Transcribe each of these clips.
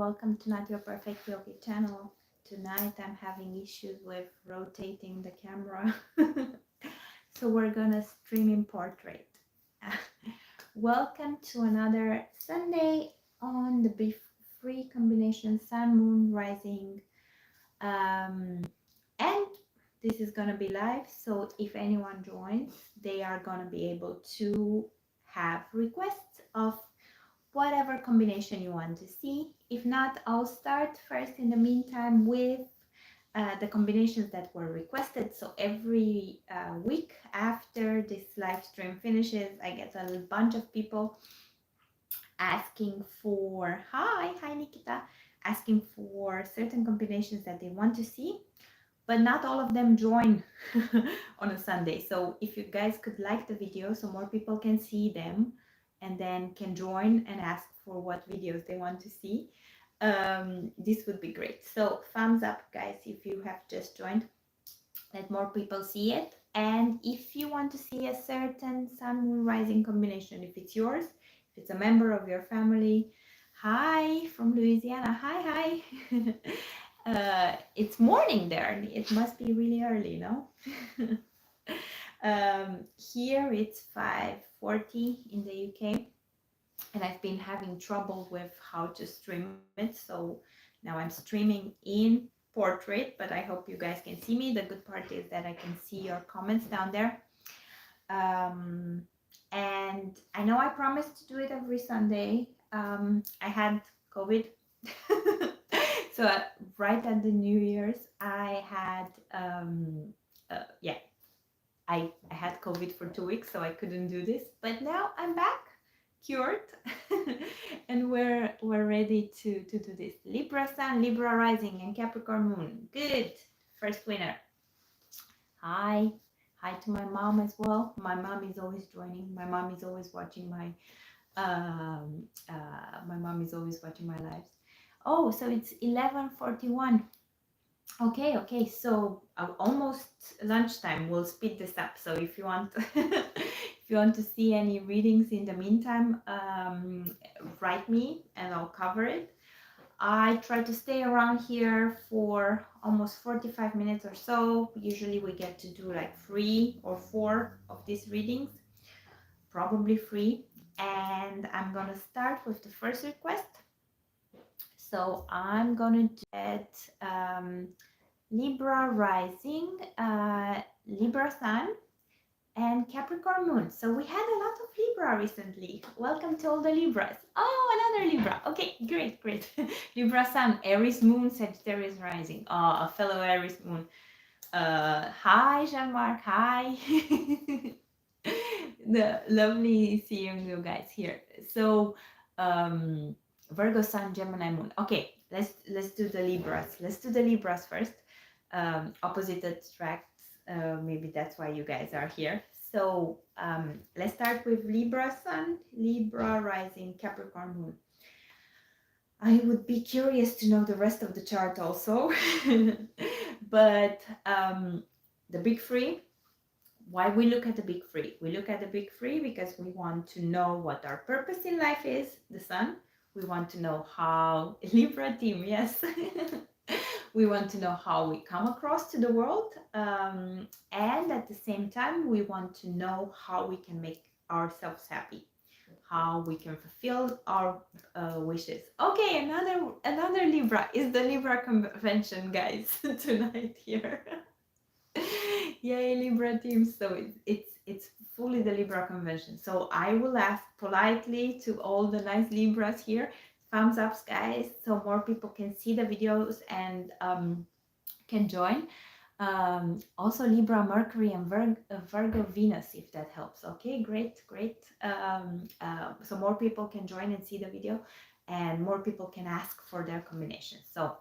welcome to Not Your Perfect Yogi channel. Tonight I'm having issues with rotating the camera, so we're gonna stream in portrait. Welcome to another Sunday on the Be Free combination Sun, Moon, Rising, and this is gonna be live. So if anyone joins, they are gonna be able to have requests of whatever combination you want to see. If not, I'll start first in the meantime with the combinations that were requested. So every week after this live stream finishes, I get a bunch of people asking for, hi Nikita, asking for certain combinations that they want to see, but not all of them join on a Sunday. So if you guys could like the video so more people can see them and then can join and ask for what videos they want to see, this would be great. So thumbs up, guys, if you have just joined. Let more people see it. And if you want to see a certain Sun Moon Rising combination, if it's yours, if it's a member of your family, hi from Louisiana, hi. It's morning there. It must be really early, no? Here it's 5:40 in the UK, and I've been having trouble with how to stream it. So now I'm streaming in portrait, but I hope you guys can see me. The good part is that I can see your comments down there. And I know I promised to do it every Sunday. I had COVID. So right at the New Year's, I had, I had COVID for 2 weeks, so I couldn't do this. But now I'm back, cured, and we're ready to do this. Libra Sun, Libra Rising, and Capricorn Moon. Good, first winner. Hi to my mom as well. My mom is always joining. My mom is always watching my lives. Oh, so it's 11:41. Okay, so almost lunchtime. We'll speed this up. So if you want if you want to see any readings in the meantime, write me and I'll cover it. I try to stay around here for almost 45 minutes or so. Usually we get to do like 3 or 4 of these readings, probably 3. And I'm gonna start with the first request. So I'm gonna get Libra Rising, Libra Sun, and Capricorn Moon. So we had a lot of Libra recently. Welcome to all the Libras. Oh, another Libra. Okay, great. Libra Sun, Aries Moon, Sagittarius Rising. Oh, a fellow Aries Moon. Hi, Jean-Marc. Hi. Lovely seeing you guys here. So, Virgo Sun, Gemini Moon. Okay, let's do the Libras. Let's do the Libras first. Opposite attracts. Maybe that's why you guys are here. So let's start with Libra Sun, Libra Rising, Capricorn Moon. I would be curious to know the rest of the chart also. But the big three, why we look at the big three? We look at the big three because we want to know what our purpose in life is, the Sun. We want to know how, Libra team, yes. We want to know how we come across to the world. And at the same time, we want to know how we can make ourselves happy, how we can fulfill our wishes. Okay, another Libra is the Libra convention, guys, tonight here. Yay, Libra team. So it's fully the Libra convention. So I will ask politely to all the nice Libras here, thumbs up, guys, so more people can see the videos and can join. Also Libra Mercury and Virgo Venus, if that helps. Okay, great. So more people can join and see the video, and more people can ask for their combinations. So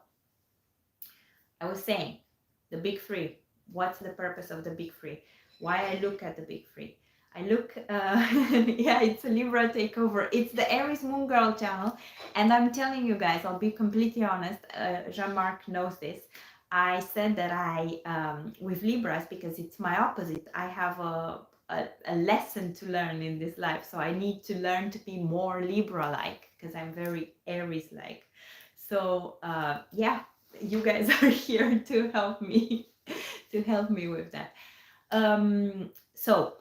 I was saying the big three. What's the purpose of the big three? Why I look at the big three? I look, yeah, it's a Libra takeover. It's the Aries Moon Girl channel. And I'm telling you guys, I'll be completely honest, Jean-Marc knows this. I said that with Libras, because it's my opposite, I have a lesson to learn in this life. So I need to learn to be more Libra-like, because I'm very Aries-like. So yeah, you guys are here to help me to help me with that. So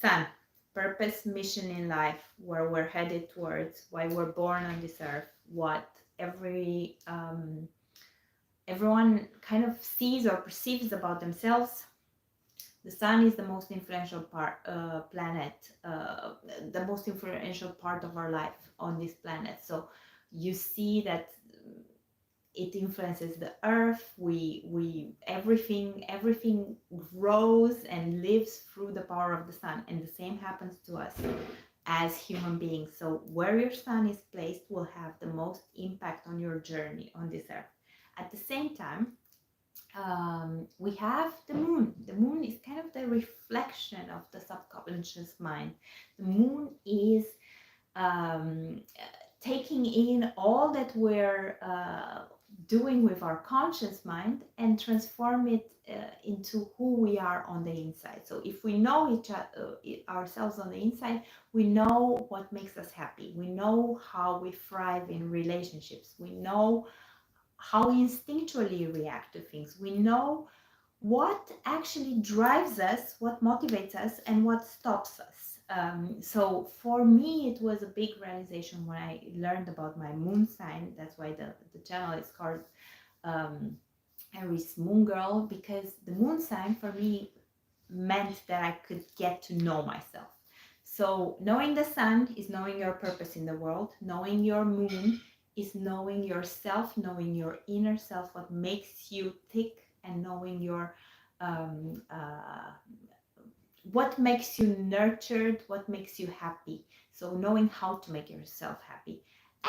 Sun, purpose, mission in life, where we're headed towards, why we're born on this earth, what everyone kind of sees or perceives about themselves. The sun is the most influential planet, the most influential part of our life on this planet. So you see that it influences the earth. We everything grows and lives through the power of the sun, and the same happens to us as human beings. So where your sun is placed will have the most impact on your journey on this earth. At the same time, we have the moon. The moon is kind of the reflection of the subconscious mind. The moon is taking in all that we're doing with our conscious mind and transform it into who we are on the inside. So if we know ourselves on the inside, we know what makes us happy. We know how we thrive in relationships. We know how we instinctually react to things. We know what actually drives us, what motivates us, and what stops us. So for me, it was a big realization when I learned about my moon sign. That's why the channel is called um, Aries Moon Girl, because the moon sign for me meant that I could get to know myself. So knowing the sun is knowing your purpose in the world. Knowing your moon is knowing yourself, knowing your inner self, what makes you tick, and knowing your um, uh, what makes you nurtured, what makes you happy. So knowing how to make yourself happy.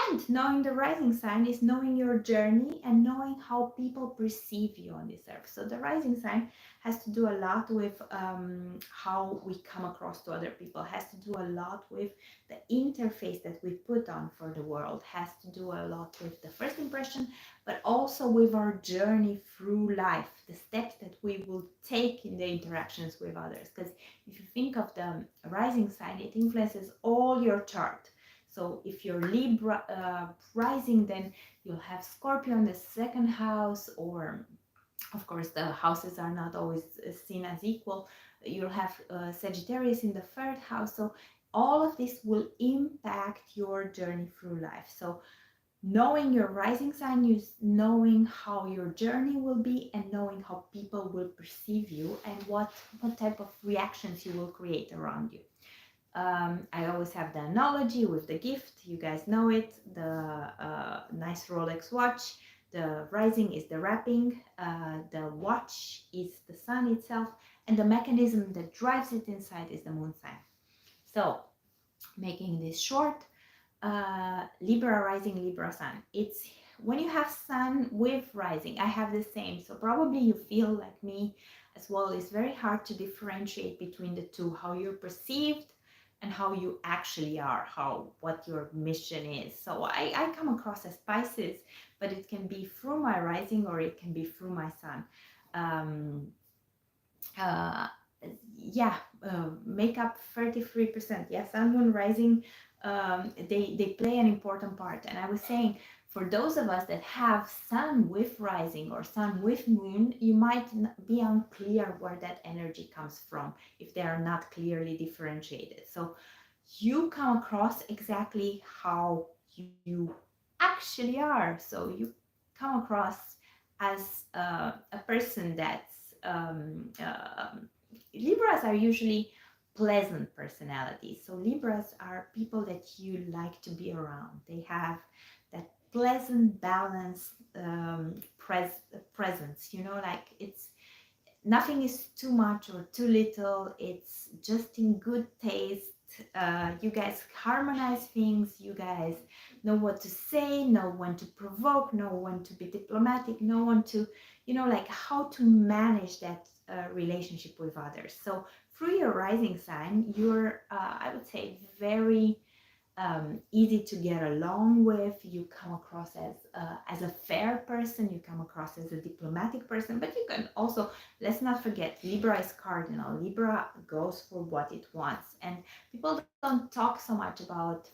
And knowing the rising sign is knowing your journey and knowing how people perceive you on this earth. So the rising sign has to do a lot with how we come across to other people, has to do a lot with the interface that we put on for the world, has to do a lot with the first impression, but also with our journey through life, the steps that we will take in the interactions with others. Because if you think of the rising sign, it influences all your chart. So if you're Libra rising, then you'll have Scorpio in the second house, or of course the houses are not always seen as equal. You'll have Sagittarius in the third house. So all of this will impact your journey through life. So knowing your rising sign is knowing how your journey will be and knowing how people will perceive you and what type of reactions you will create around you. I always have the analogy with the gift. You guys know it. The nice Rolex watch. The rising is the wrapping. The watch is the sun itself. And the mechanism that drives it inside is the moon sign. So, making this short, Libra rising, Libra sun. It's when you have sun with rising. I have the same. So probably you feel like me as well. It's very hard to differentiate between the two, how you're perceived and how you actually are, what your mission is. So I come across as Pisces, but it can be through my rising or it can be through my sun. Um, uh, yeah, make up 33%. Yeah, sun, moon, rising, they play an important part. And I was saying, for those of us that have sun with rising or sun with moon, you might be unclear where that energy comes from if they are not clearly differentiated. So you come across exactly how you actually are. So you come across as a person that's Libras are usually pleasant personalities. So Libras are people that you like to be around. They have that pleasant, balanced presence. You know, like it's nothing is too much or too little. It's just in good taste. You guys harmonize things. You guys know what to say, know when to provoke, know when to be diplomatic, know when to, you know, like how to manage that relationship with others. So through your rising sign, you're, I would say, very easy to get along with. You come across as a fair person. You come across as a diplomatic person. But you can also, let's not forget, Libra is cardinal. Libra goes for what it wants, and people don't talk so much about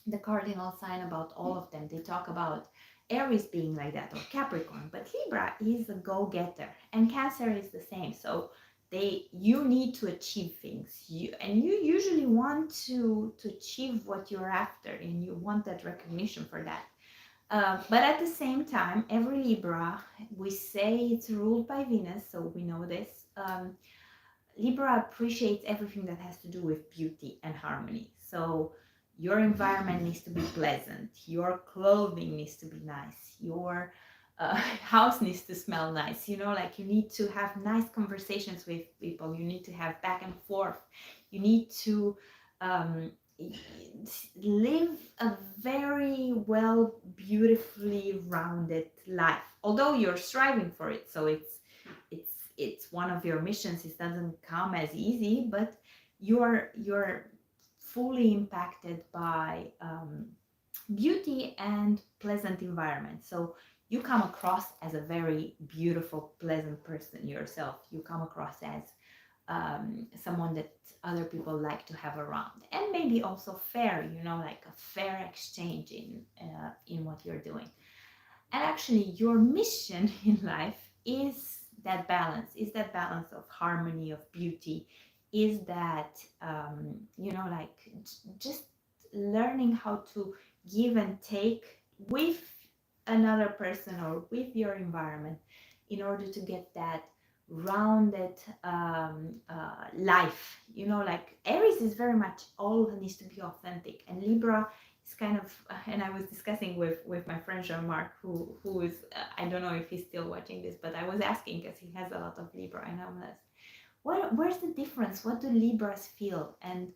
the cardinal sign about all of them. They talk about Aries being like that, or Capricorn, but Libra is a go-getter, and Cancer is the same. So you need to achieve things, you usually want to achieve what you're after, and you want that recognition for that. But at the same time, every Libra, we say it's ruled by Venus, so we know this. Libra appreciates everything that has to do with beauty and harmony. So your environment needs to be pleasant, your clothing needs to be nice, your house needs to smell nice. You know, like you need to have nice conversations with people, you need to have back and forth, you need to um, live a very well, beautifully rounded life. Although you're striving for it, so it's one of your missions. It doesn't come as easy, but you're fully impacted by beauty and pleasant environment. So you come across as a very beautiful, pleasant person yourself. You come across as someone that other people like to have around, and maybe also fair, you know, like a fair exchange in what you're doing. And actually, your mission in life is that balance of harmony, of beauty, is that, you know, like just learning how to give and take with another person or with your environment in order to get that rounded life. You know, like Aries is very much all needs to be authentic, and Libra is kind of, and I was discussing with my friend Jean-Marc, who is, I don't know if he's still watching this, but I was asking because he has a lot of Libra, and I'm like, where's the difference? What do Libras feel? And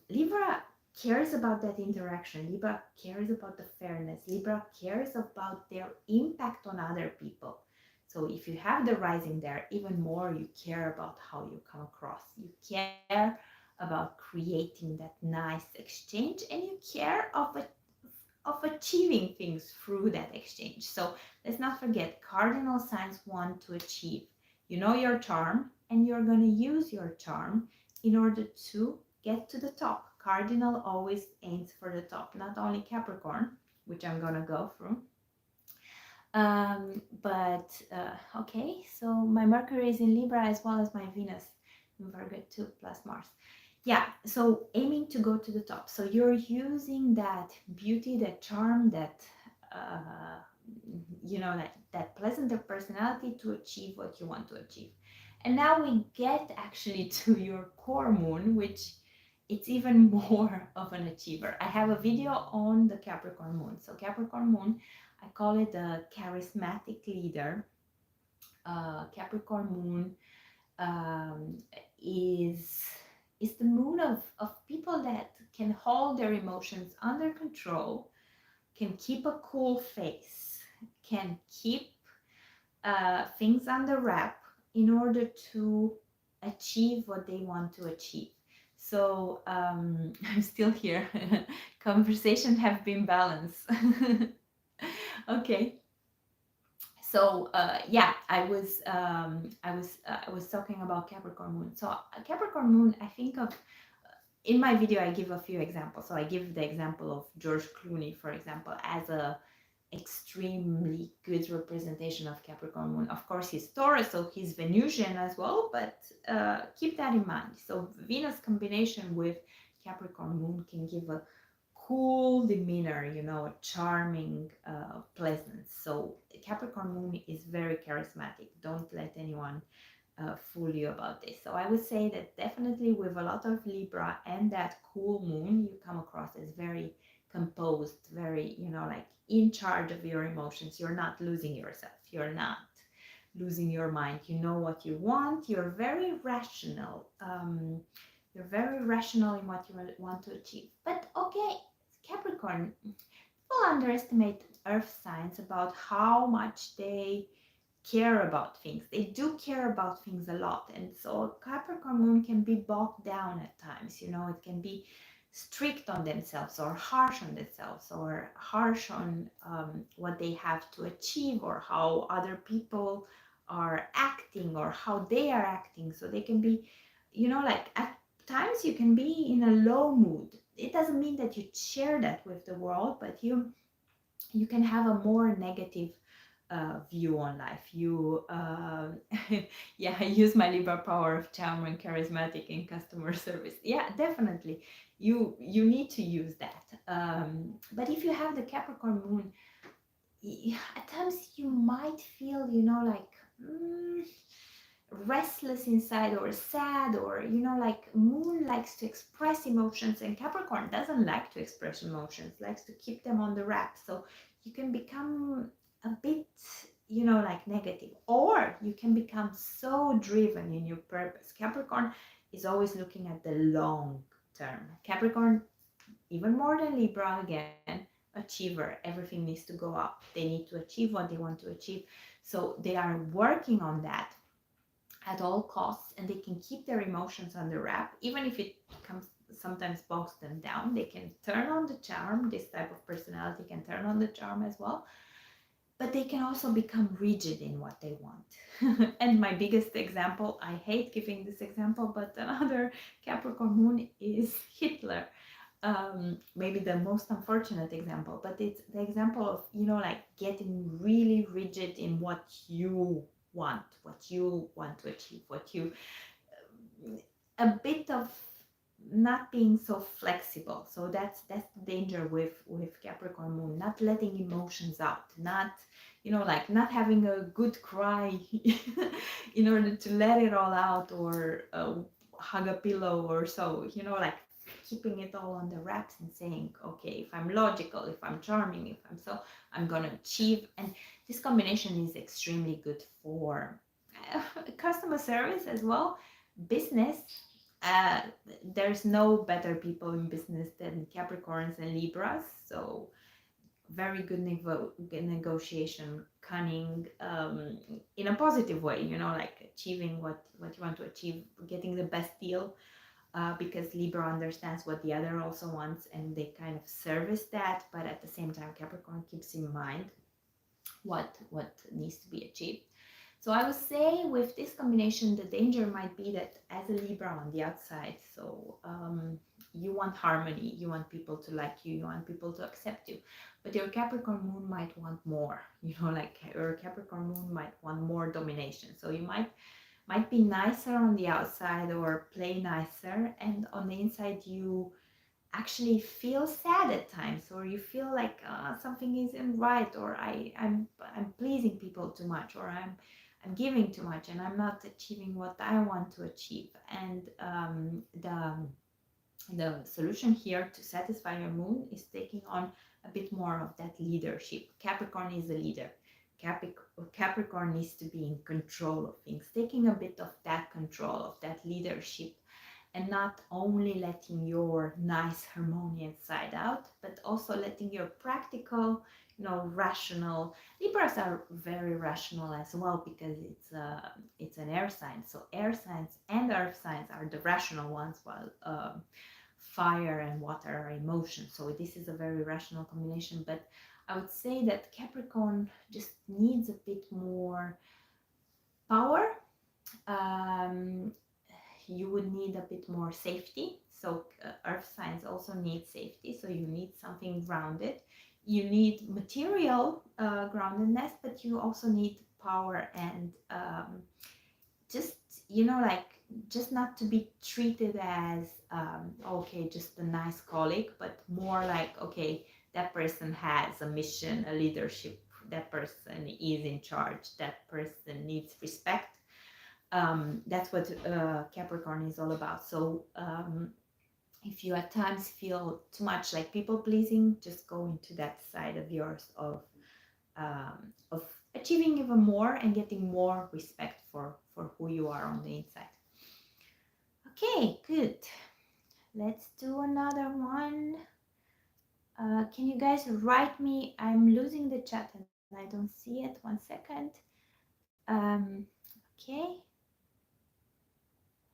Libra cares about that interaction. Libra cares about the fairness. Libra cares about their impact on other people. So if you have the rising there, even more you care about how you come across. You care about creating that nice exchange, and you care of achieving things through that exchange. So let's not forget, cardinal signs want to achieve. You know your charm, and you're going to use your charm in order to get to the top. Cardinal always aims for the top, not only Capricorn, which I'm going to go through. Okay, so my Mercury is in Libra as well as my Venus in Virgo 2 plus Mars. Yeah, so aiming to go to the top. So you're using that beauty, that charm, that you know, that pleasant personality to achieve what you want to achieve. And now we get actually to your core moon, which it's even more of an achiever. I have a video on the Capricorn moon. So Capricorn moon, I call it the charismatic leader. Capricorn moon is the moon of people that can hold their emotions under control, can keep a cool face, can keep things under wrap in order to achieve what they want to achieve. So I'm still here. Conversation have been balanced. Okay. So yeah, I was talking about Capricorn moon. So Capricorn moon, I think of, in my video I give a few examples. So I give the example of George Clooney, for example, as a extremely good representation of Capricorn moon. Of course, he's Taurus, so he's Venusian as well, but keep that in mind. So Venus combination with Capricorn moon can give a cool demeanor, you know, a charming presence. So Capricorn moon is very charismatic. Don't let anyone fool you about this. So I would say that definitely with a lot of Libra and that cool moon, you come across as very composed, very, you know, like in charge of your emotions. You're not losing yourself. You're not losing your mind. You know what you want. You're very rational. You're very rational in what you want to achieve. But okay, Capricorn, people underestimate earth signs about how much they care about things. They do care about things a lot. And so Capricorn moon can be bogged down at times. You know, it can be strict on themselves or harsh on themselves or harsh on what they have to achieve or how other people are acting or how they are acting. So they can be, you know, like at times you can be in a low mood it doesn't mean that you share that with the world, but you can have a more negative view on life. You yeah, I use my Libra power of charm and charismatic in customer service. Yeah, definitely you need to use that. But if you have the Capricorn Moon, at times you might feel, you know, like restless inside, or sad, or, you know, like Moon likes to express emotions and Capricorn doesn't like to express emotions, likes to keep them on the wrap. So you can become a bit, you know, like negative, or you can become so driven in your purpose. Capricorn is always looking at the long term. Capricorn, even more than Libra, again, achiever. Everything needs to go up. They need to achieve what they want to achieve. So they are working on that at all costs, and they can keep their emotions under wrap, even if it comes sometimes bogs them down. They can turn on the charm. This type of personality can turn on the charm as well, but they can also become rigid in what they want. And my biggest example, I hate giving this example, but another Capricorn Moon is Hitler. Maybe the most unfortunate example, but it's the example of, you know, like getting really rigid in what you want to achieve, what you, a bit of not being so flexible. So that's the danger with Capricorn Moon, not letting emotions out, not, you know, like not having a good cry in order to let it all out, or hug a pillow or so, you know, like keeping it all on the wraps and saying, okay, if I'm logical, if I'm charming, if I'm so, I'm gonna achieve. And this combination is extremely good for customer service as well, business. uh, there's no better people in business than Capricorns and Libras. So very good negotiation, cunning, in a positive way, you know, like achieving what you want to achieve, getting the best deal, because Libra understands what the other also wants, and they kind of service that, but at the same time Capricorn keeps in mind what needs to be achieved. So I would say with this combination, the danger might be that as a Libra on the outside, so you want harmony, you want people to like you, you want people to accept you, but your Capricorn Moon might want more, you know, like your Capricorn Moon might want more domination. So you might be nicer on the outside, or play nicer, and on the inside you actually feel sad at times, or you feel like something isn't right, or I'm pleasing people too much, or I'm giving too much and I'm not achieving what I want to achieve. And the solution here to satisfy your moon is taking on a bit more of that leadership. Capricorn is a leader. Capricorn needs to be in control of things, taking a bit of that control, of that leadership, and not only letting your nice harmonious side out, but also letting your practical, you know, rational. Libras are very rational as well, because it's an air sign. So air signs and earth signs are the rational ones, while fire and water are emotions. So this is a very rational combination. But I would say that Capricorn just needs a bit more power. Um, you would need a bit more safety. So earth signs also need safety. So you need something grounded. You need material groundedness, but you also need power and just, you know, like just not to be treated as okay, just a nice colleague, but more like, okay, that person has a mission, a leadership, that person is in charge, that person needs respect. That's what Capricorn is all about. So if you at times feel too much like people pleasing, just go into that side of yours of achieving even more and getting more respect for who you are on the inside. Okay, good. Let's do another one. Can you guys write me? I'm losing the chat and I don't see it. 1 second. Okay.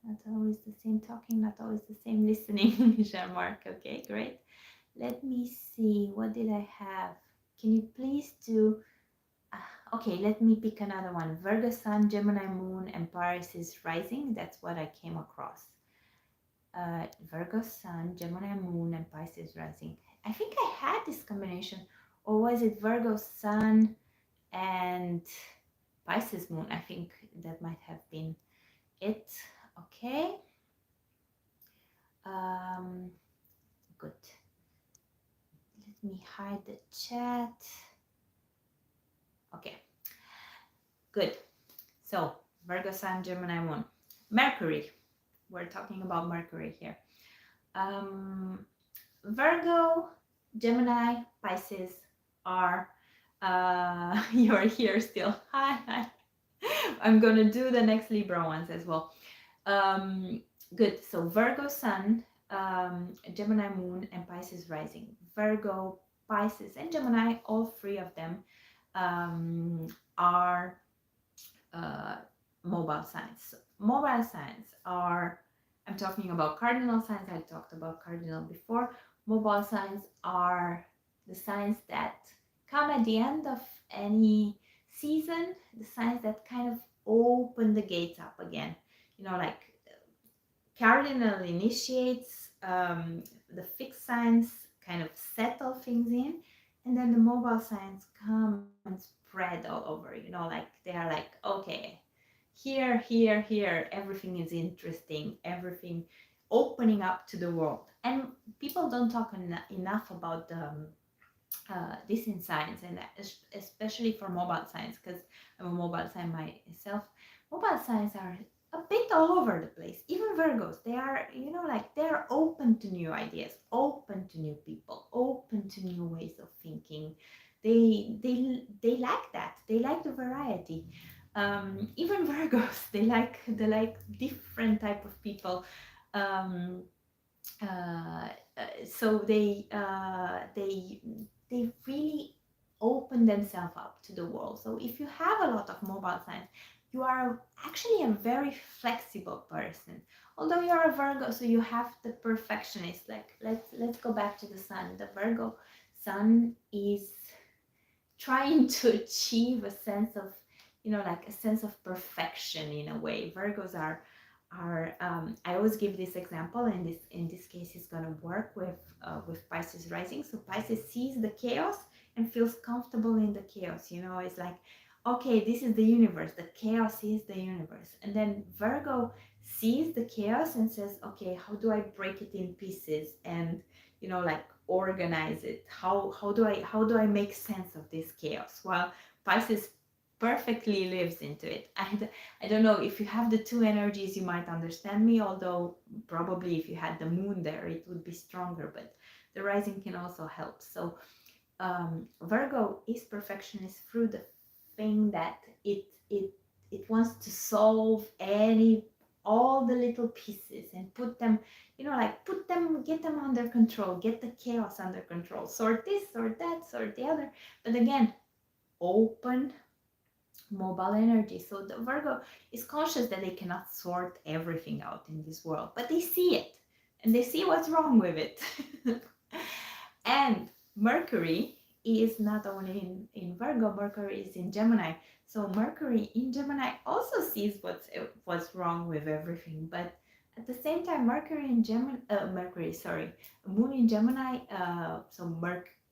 Not always the same talking, not always the same listening, Jean-Marc. Okay, great. Let me see. What did I have? Can you please do... okay, let me pick another one. Virgo Sun, Gemini Moon, and Aries is rising. That's what I came across. Virgo Sun, Gemini Moon, and Pisces Rising. I think I had this combination, or was it Virgo Sun and Pisces Moon? I think that might have been it. Okay. Um, good. Let me hide the chat. Okay, good. So, Virgo Sun, Gemini Moon. Mercury. We're talking about Mercury here. Virgo, Gemini, Pisces are, you're here still. Hi, hi. I'm gonna do the next Libra ones as well. Good. So Virgo Sun, Gemini Moon, and Pisces Rising. Virgo, Pisces, and Gemini, all three of them are mobile signs. Mobile signs are, I'm talking about cardinal signs. I talked about cardinal before. Mobile signs are the signs that come at the end of any season, the signs that kind of open the gates up again. You know, like cardinal initiates, the fixed signs kind of settle things in, and then the mobile signs come and spread all over. You know, like they are like, okay, here, everything is interesting, everything opening up to the world. And people don't talk enough about this in science, and especially for mobile signs, because I'm a mobile sign myself. Mobile signs are a bit all over the place. Even Virgos, they are, you know, like they're open to new ideas, open to new people, open to new ways of thinking. They like that. They like the variety. Even Virgos, they like different type of people. Um, so they really open themselves up to the world. So if you have a lot of mobile signs, you are actually a very flexible person. Although you're a Virgo, so you have the perfectionist. Like let's go back to the sun. The Virgo sun is trying to achieve a sense of, you know, like a sense of perfection in a way. Virgos are I always give this example, and in this case is going to work with Pisces rising. So Pisces sees the chaos and feels comfortable in the chaos. You know, it's like, okay, this is the universe, the chaos is the universe. And then Virgo sees the chaos and says, okay, how do I break it in pieces and, you know, like organize it? How do I make sense of this chaos? While Pisces perfectly lives into it. I don't know, if you have the two energies, you might understand me, although probably if you had the moon there, it would be stronger, but the rising can also help. So Virgo is perfectionist through the thing that it wants to solve all the little pieces and put them, you know, like get them under control, get the chaos under control, sort this, sort that, sort the other. But again, open mobile energy. So the Virgo is conscious that they cannot sort everything out in this world, but they see it and they see what's wrong with it. And Mercury is not only in Virgo, Mercury is in Gemini. So Mercury in Gemini also sees what's wrong with everything, but at the same time, Moon in Gemini,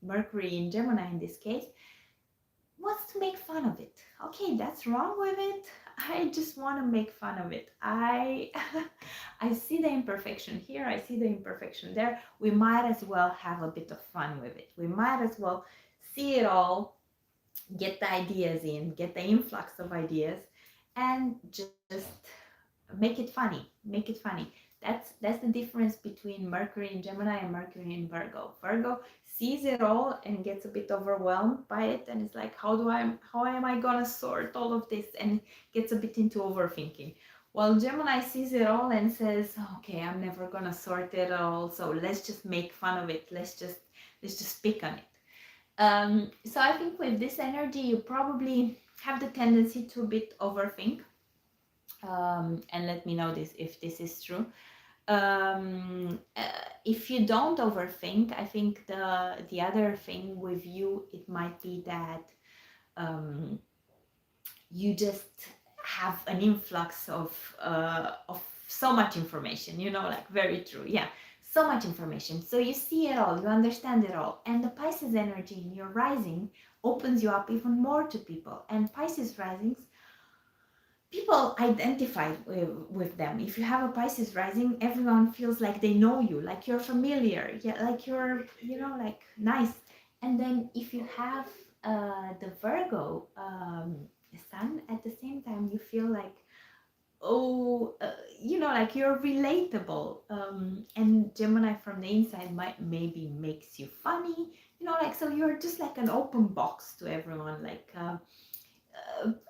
Mercury in Gemini in this case, wants to make fun of it. Okay, that's wrong with it. I just want to make fun of it. I I see the imperfection here, I see the imperfection there. We might as well have a bit of fun with it. We might as well see it all, get the ideas in, get the influx of ideas, and just make it funny. Make it funny. That's the difference between Mercury in Gemini and Mercury in Virgo. Virgo sees it all and gets a bit overwhelmed by it, and it's like, how am I gonna sort all of this, and gets a bit into overthinking. While Gemini sees it all and says, okay, I'm never gonna sort it all, so let's just make fun of it. Let's just pick on it. So I think with this energy, you probably have the tendency to a bit overthink. And let me know if this is true. If you don't overthink, I think the other thing with you, it might be that you just have an influx of so much information, you know, like very true. Yeah, so much information. So you see it all, you understand it all. And the Pisces energy in your rising opens you up even more to people. And Pisces risings, people identify with them. If you have a Pisces rising, everyone feels like they know you, like you're familiar, yeah, like you're, you know, like nice. And then if you have the Virgo sun, at the same time, you feel like, oh, you know, like you're relatable. And Gemini from the inside might maybe makes you funny, you know, like, so you're just like an open box to everyone, like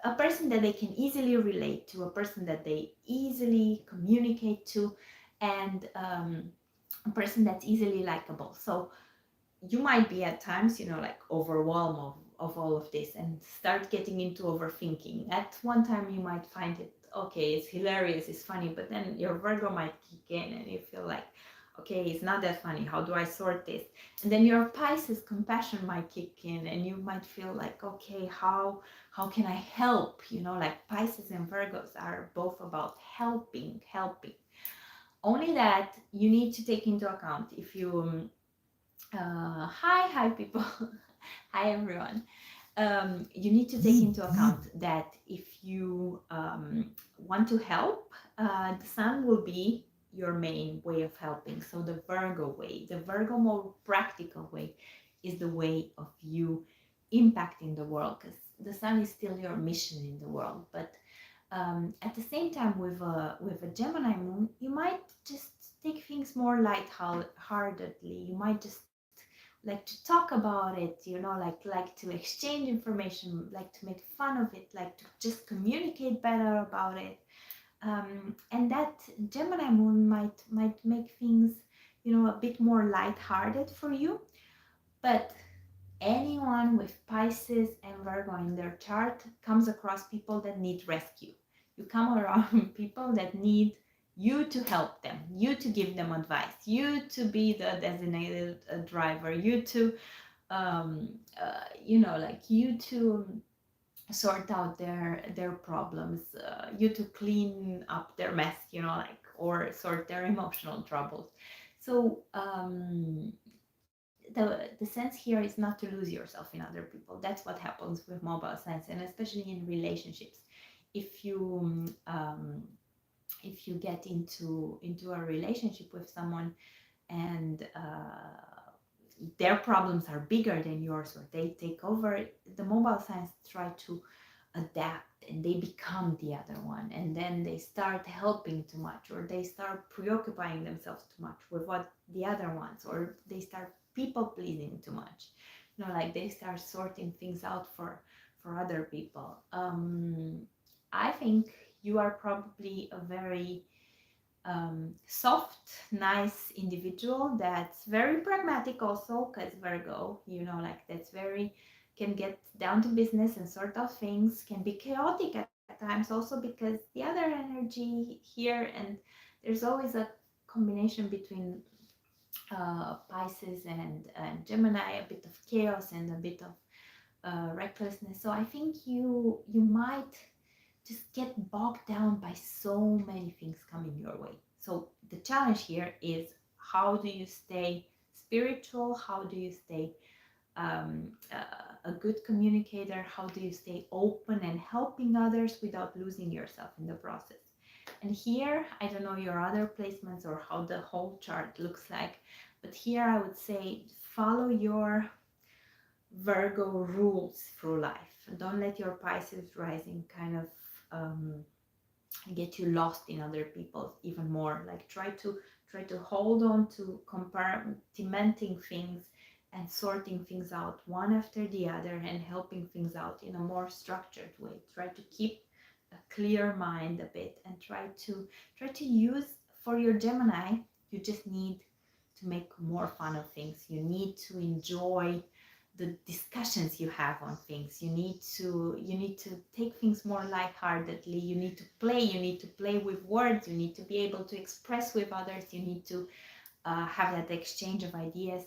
a person that they can easily relate to, a person that they easily communicate to, and a person that's easily likable. So you might be at times, you know, like overwhelmed of all of this and start getting into overthinking. At one time, you might find it okay, it's hilarious, it's funny, but then your Virgo might kick in and you feel like, okay, it's not that funny. How do I sort this? And then your Pisces compassion might kick in and you might feel like, okay, how can I help? You know, like Pisces and Virgos are both about helping. Only that you need to take into account if you hi people. Hi everyone. You need to take into account that if you want to help, the sun will be your main way of helping. So the Virgo way, the Virgo more practical way, is the way of you impacting the world, because the sun is still your mission in the world. But at the same time, with a Gemini moon, you might just take things more lightheartedly. You might just like to talk about it, you know, like to exchange information, like to make fun of it, like to just communicate better about it. And that Gemini moon might make things, you know, a bit more lighthearted for you. But anyone with Pisces and Virgo in their chart comes across people that need rescue. You come around people that need you to help them, you to give them advice, you to be the designated driver, you to, you know, like you to sort out their problems, you to clean up their mess, you know, like, or sort their emotional troubles. So the sense here is not to lose yourself in other people. That's what happens with mobile signs, and especially in relationships. If you if you get into a relationship with someone and their problems are bigger than yours, or they take over, the mobile signs try to adapt and they become the other one, and then they start helping too much, or they start preoccupying themselves too much with what the other wants, or they start people pleasing too much, you know, like they start sorting things out for other people. I think you are probably a very soft, nice individual that's very pragmatic also, because Virgo, you know, like that's very, can get down to business and sort out things, can be chaotic at times also, because the other energy here, and there's always a combination between Pisces and Gemini, a bit of chaos and a bit of recklessness. So I think you might just get bogged down by so many things coming your way. So the challenge here is, how do you stay spiritual? How do you stay a good communicator? How do you stay open and helping others without losing yourself in the process? And here, I don't know your other placements or how the whole chart looks like, but here I would say follow your Virgo rules through life. Don't let your Pisces rising kind of get you lost in other people even more. Like try to hold on to compartmenting things and sorting things out one after the other and helping things out in a more structured way. Try to keep a clear mind a bit and try to use, for your Gemini, you just need to make more fun of things. You need to enjoy the discussions you have on things. You need to take things more lightheartedly. You need to play with words. You need to be able to express with others. You need to have that exchange of ideas.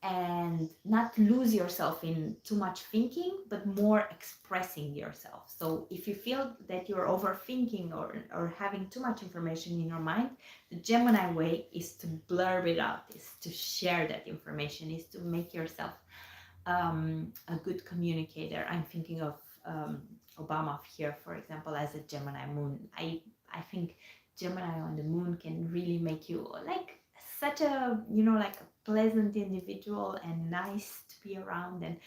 and not lose yourself in too much thinking, but more expressing yourself. So if you feel that you're overthinking or having too much information in your mind, the Gemini way is to blur it out, is to share that information, is to make yourself a good communicator. I'm thinking of Obama here, for example, as a Gemini moon. I think Gemini on the moon can really make you like such a, you know, like a pleasant individual and nice to be around, and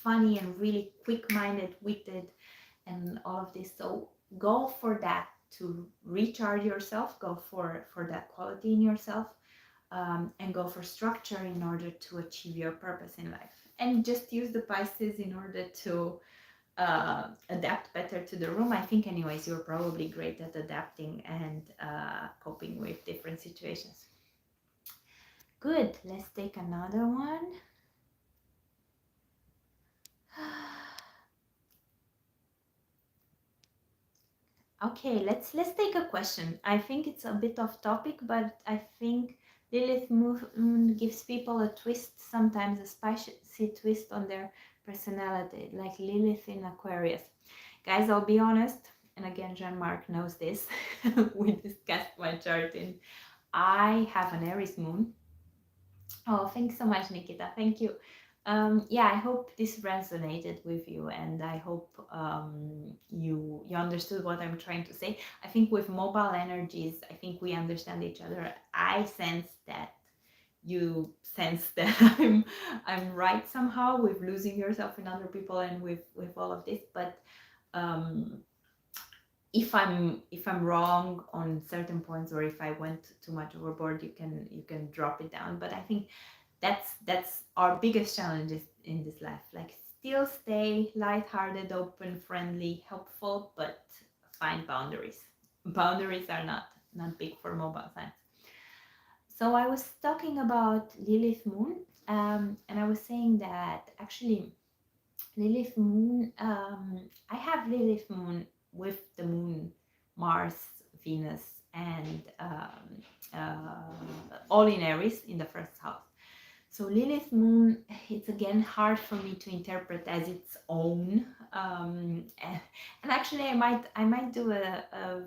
funny and really quick-minded, witted, and all of this. So go for that to recharge yourself, go for that quality in yourself, and go for structure in order to achieve your purpose in life. And just use the Pisces in order to adapt better to the room. I think, anyways, you're probably great at adapting and coping with different situations. Good. Let's take another one. Okay, let's take a question. I think it's a bit off topic, but I think Lilith Moon gives people a twist, sometimes a spicy twist on their personality, like Lilith in Aquarius. Guys, I'll be honest, and again, Jean-Marc knows this. We discussed my chart and I have an Aries Moon. Oh, thanks so much, Nikita. Thank you. Yeah, I hope this resonated with you, and I hope you understood what I'm trying to say. I think with mobile energies, I think we understand each other. I sense that you sense that I'm right somehow with losing yourself in other people and with all of this. But if I'm wrong on certain points, or if I went too much overboard, you can drop it down. But I think that's our biggest challenges in this life, like still stay lighthearted, open, friendly, helpful, but find boundaries are not big for mobile signs. So I was talking about Lilith Moon, and I was saying that actually Lilith Moon, I have Lilith Moon with the moon, Mars, Venus, and all in Aries in the first house. So Lilith Moon, it's again hard for me to interpret as its own, and actually I might do a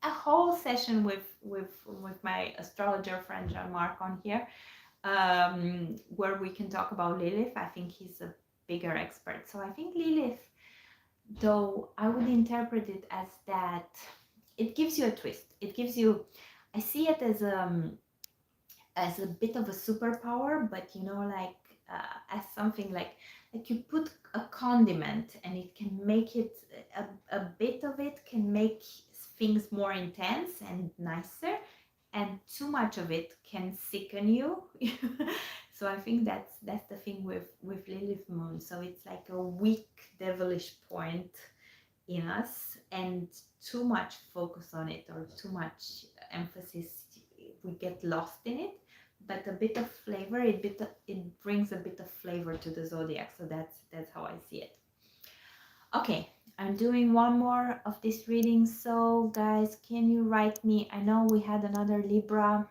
whole session with my astrologer friend Jean-Marc on here, where we can talk about Lilith. I think he's a bigger expert. So I think Lilith, though, I would interpret it as that it gives you a twist. It gives you, I see it as a bit of a superpower, but you know, like as something like you put a condiment and it can make it a bit of it can make things more intense and nicer, and too much of it can sicken you. So I think that's the thing with Lilith Moon. So it's like a weak devilish point in us, and too much focus on it or too much emphasis, we get lost in it. But a bit of flavor, it brings a bit of flavor to the zodiac. So that's how I see it. Okay, I'm doing one more of this reading. So guys, can you write me? I know we had another Libra.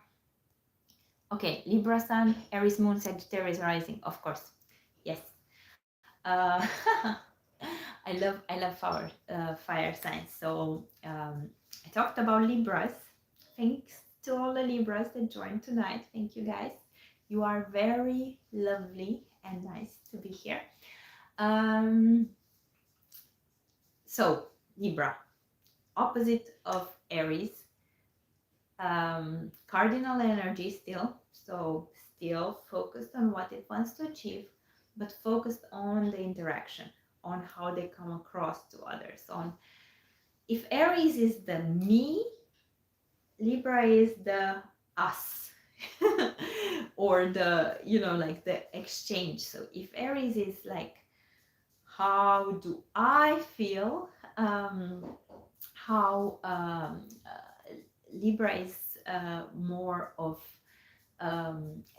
Okay, Libra Sun, Aries Moon, Sagittarius Rising, of course. Yes. I love fire signs. So I talked about Libras. Thanks to all the Libras that joined tonight. Thank you guys. You are very lovely and nice to be here. So Libra, opposite of Aries, cardinal energy still. So still focused on what it wants to achieve, but focused on the interaction, on how they come across to others. On if Aries is the me, Libra is the us. Or the, you know, like the exchange. So if Aries is like, how do I feel, how Libra is more of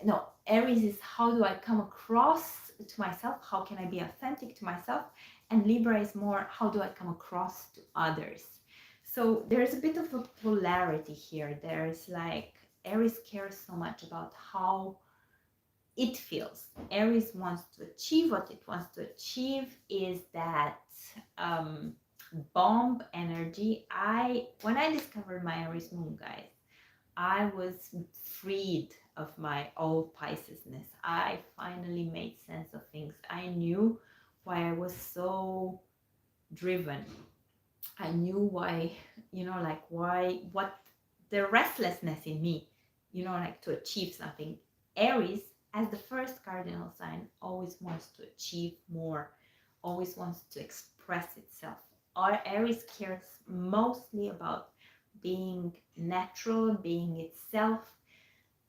no, Aries is how do I come across to myself, how can I be authentic to myself, and Libra is more how do I come across to others. So there's a bit of a polarity here. There's like Aries cares so much about how it feels. Aries wants to achieve, what it wants to achieve is that bomb energy. When I discovered my Aries moon, guys, I was freed of my old Piscesness. I finally made sense of things. I knew why I was so driven. I knew why, like what the restlessness in me, like to achieve something. Aries, as the first cardinal sign, always wants to achieve more, always wants to express itself. Our Aries cares mostly about being natural, being itself,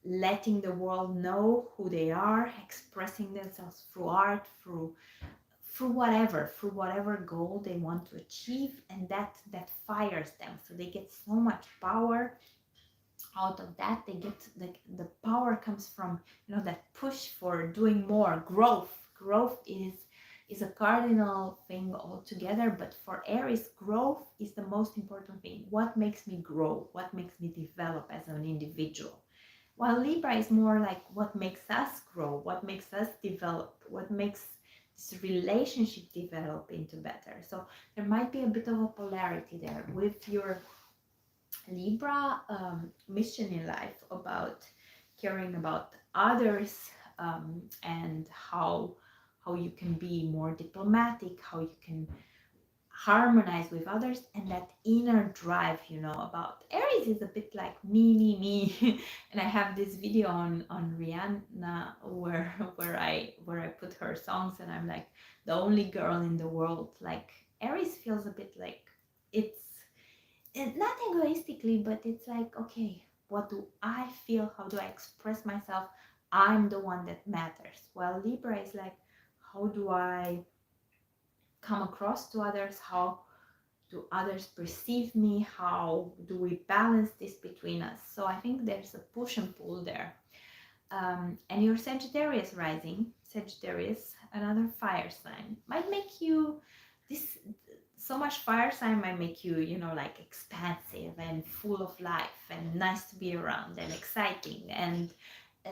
letting the world know who they are, expressing themselves through art, through whatever goal they want to achieve, and that fires them. So they get so much power out of that. They get the power comes from, that push for doing more. Growth is a cardinal thing altogether, but for Aries, growth is the most important thing. What makes me grow? What makes me develop as an individual? While Libra is more like what makes us grow, what makes us develop, what makes this relationship develop into better. So there might be a bit of a polarity there with your Libra mission in life, about caring about others, and how you can be more diplomatic, how you can harmonize with others, and that inner drive, about Aries is a bit like me. And I have this video on Rihanna where I put her songs, and I'm like the only girl in the world. Like Aries feels a bit like it's not egoistically, but it's like, okay, what do I feel? How do I express myself? I'm the one that matters. While Libra is like, how do I come across to others? How do others perceive me? How do we balance this between us? So I think there's a push and pull there. And your Sagittarius rising, Sagittarius, another fire sign, might make you this. So much fire sign might make you, like expansive and full of life and nice to be around and exciting. And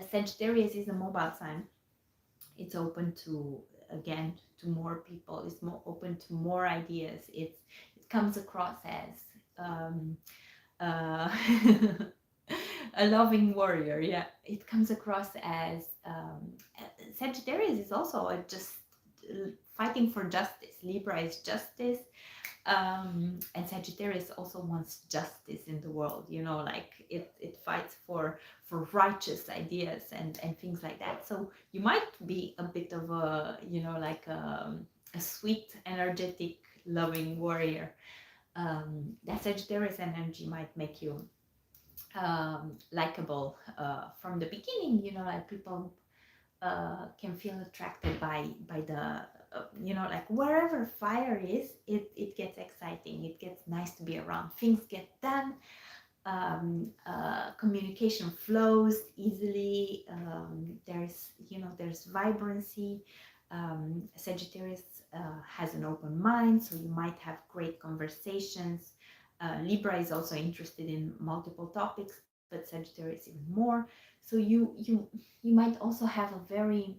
Sagittarius is a mobile sign. It's open to, again, to more people. It's more open to more ideas. It comes across as uh, a loving warrior. Yeah, it comes across as Sagittarius is also just fighting for justice. Libra is justice, and Sagittarius also wants justice in the world. Like it fights for righteous ideas and things like that. So you might be a bit of a, like a sweet, energetic, loving warrior. That Sagittarius energy might make you likable from the beginning. Like people can feel attracted by the like wherever fire is, it gets exciting, it gets nice to be around, things get done, communication flows easily, there's vibrancy. Sagittarius has an open mind, so you might have great conversations. Libra is also interested in multiple topics, but Sagittarius even more. So you might also have a very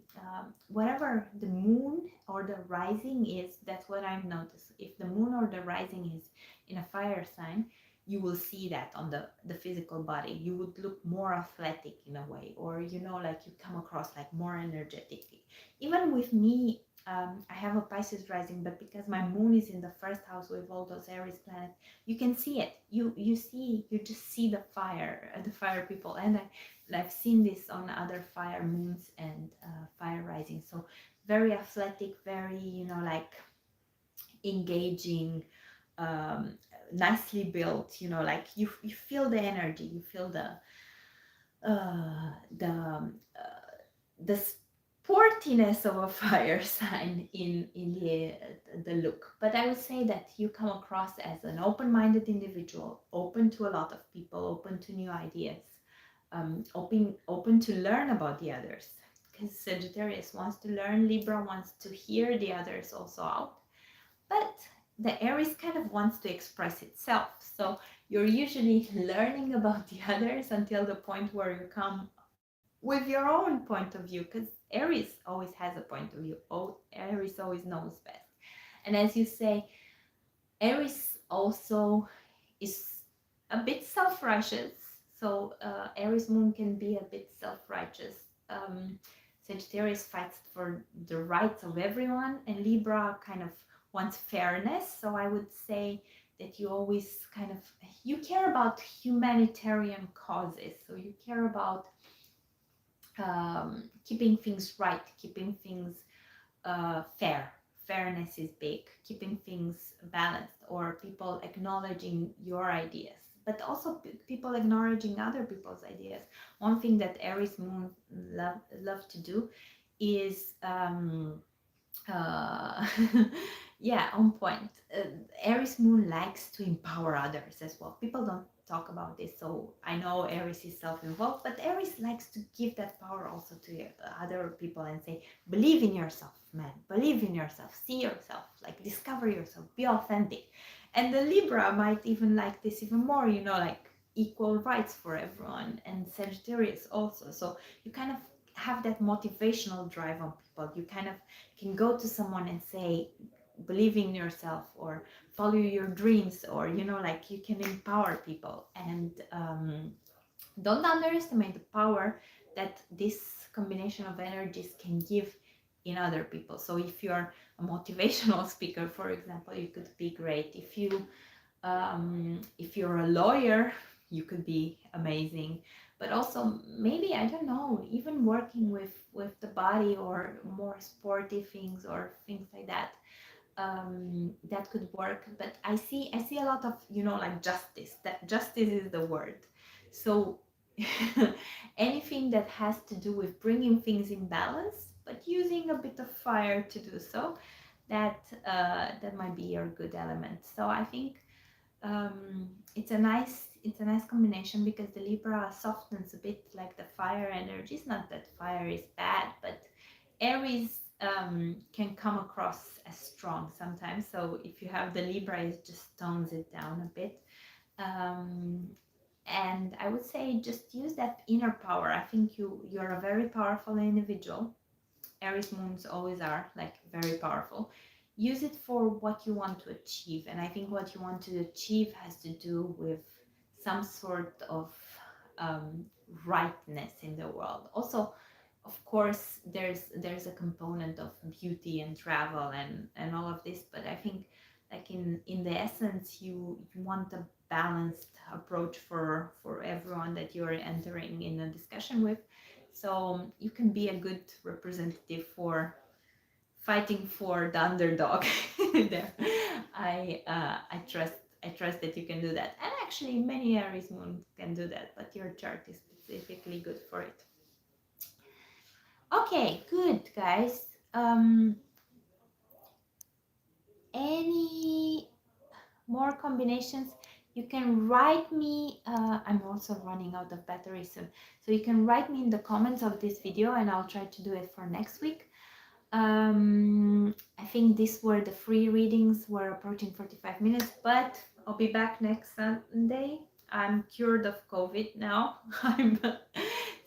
whatever the moon or the rising is. That's what I've noticed. If the moon or the rising is in a fire sign, you will see that on the physical body. You would look more athletic in a way, or like you come across like more energetic. Even with me, I have a Pisces rising, but because my moon is in the first house with all those Aries planets, you can see it. You just see the fire people, and I've seen this on other fire moons and fire rising. So very athletic, very like engaging, nicely built. Like you feel the energy, you feel the sportiness of a fire sign in the look. But I would say that you come across as an open-minded individual, open to a lot of people, open to new ideas, open to learn about the others, because Sagittarius wants to learn, Libra wants to hear the others also out, but the Aries kind of wants to express itself. So you're usually learning about the others until the point where you come with your own point of view, because Aries always has a point of view. Oh, Aries always knows best. And as you say, Aries also is a bit self-righteous. So Aries moon can be a bit self-righteous. Sagittarius fights for the rights of everyone, and Libra kind of wants fairness. So I would say that you always kind of, you care about humanitarian causes. So you care about keeping things right, keeping things fair. Fairness is big, keeping things balanced, or people acknowledging your ideas, but also people acknowledging other people's ideas. One thing that Aries moon love to do is uh, yeah, on point. Aries moon likes to empower others as well. People don't talk about this, so I know Aries is self-involved, but Aries likes to give that power also to other people and say, believe in yourself, man, believe in yourself, see yourself, like discover yourself, be authentic. And the Libra might even like this even more, you know, like equal rights for everyone, and Sagittarius also. So you kind of have that motivational drive on people. You kind of can go to someone and say, believe in yourself, or follow your dreams, or, you know, like you can empower people. And don't underestimate the power that this combination of energies can give in other people. So if you're a motivational speaker, for example, you could be great. If you're a lawyer, you could be amazing. But also maybe, I don't know, even working with the body, or more sporty things or things like that, that could work. But I see a lot of, you know, like justice. That justice is the word. So anything that has to do with bringing things in balance, but using a bit of fire to do so, that might be your good element. So I think it's a nice combination, because the Libra softens a bit like the fire energy. It's not that fire is bad, but Aries can come across as strong sometimes. So if you have the Libra, it just tones it down a bit. Um, and I would say just use that inner power. I think you're a very powerful individual. Aries moons always are like very powerful. Use it for what you want to achieve, and I think what you want to achieve has to do with some sort of um, rightness in the world. Also, of course, there's a component of beauty and travel and all of this, but I think, like, in the essence, you want a balanced approach for everyone that you're entering in a discussion with. So you can be a good representative for fighting for the underdog there. I trust that you can do that, and actually many Aries moon can do that, but your chart is specifically good for it. Okay, good, guys. Any more combinations? You can write me. I'm also running out of battery soon, so you can write me in the comments of this video, and I'll try to do it for next week. I think these were the free readings. We're approaching 45 minutes, but I'll be back next Sunday. I'm cured of COVID now.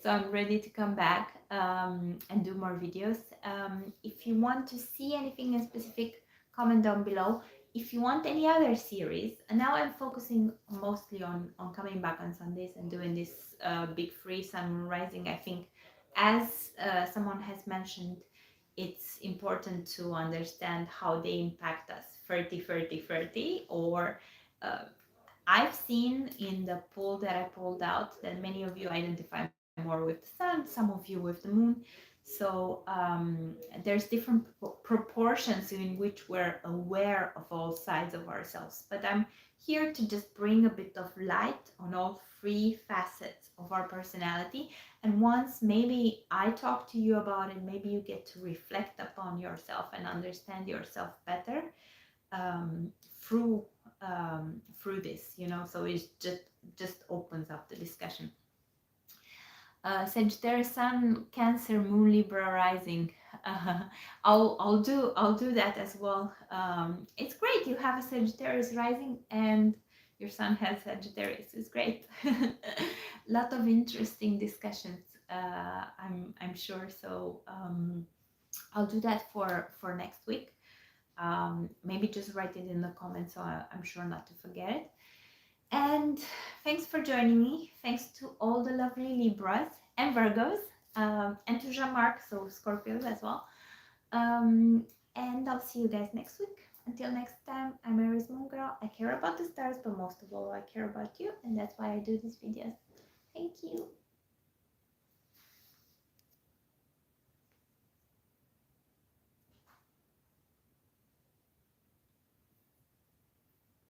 So I'm ready to come back and do more videos. If you want to see anything in specific, comment down below. If you want any other series, and now I'm focusing mostly on coming back on Sundays and doing this big free sun rising. I think, as someone has mentioned, it's important to understand how they impact us 30 30 30, or I've seen in the poll that I pulled out that many of you identify more with the sun, some of you with the moon. So there's different proportions in which we're aware of all sides of ourselves. But I'm here to just bring a bit of light on all three facets of our personality. And once maybe I talk to you about it, maybe you get to reflect upon yourself and understand yourself better um, through through this, you know. So it just opens up the discussion. Sagittarius Sun, Cancer Moon, Libra rising. Uh, I'll do that as well. It's great you have a Sagittarius rising and your Sun has Sagittarius. It's great. Lot of interesting discussions I'm sure. So I'll do that for next week. Maybe just write it in the comments so I'm sure not to forget it. And thanks for joining me. Thanks to all the lovely Libras and Virgos, and to Jean-Marc, so Scorpios as well. And I'll see you guys next week. Until next time, I'm Aries Moon Girl. I care about the stars, but most of all, I care about you, and that's why I do these videos. Thank you.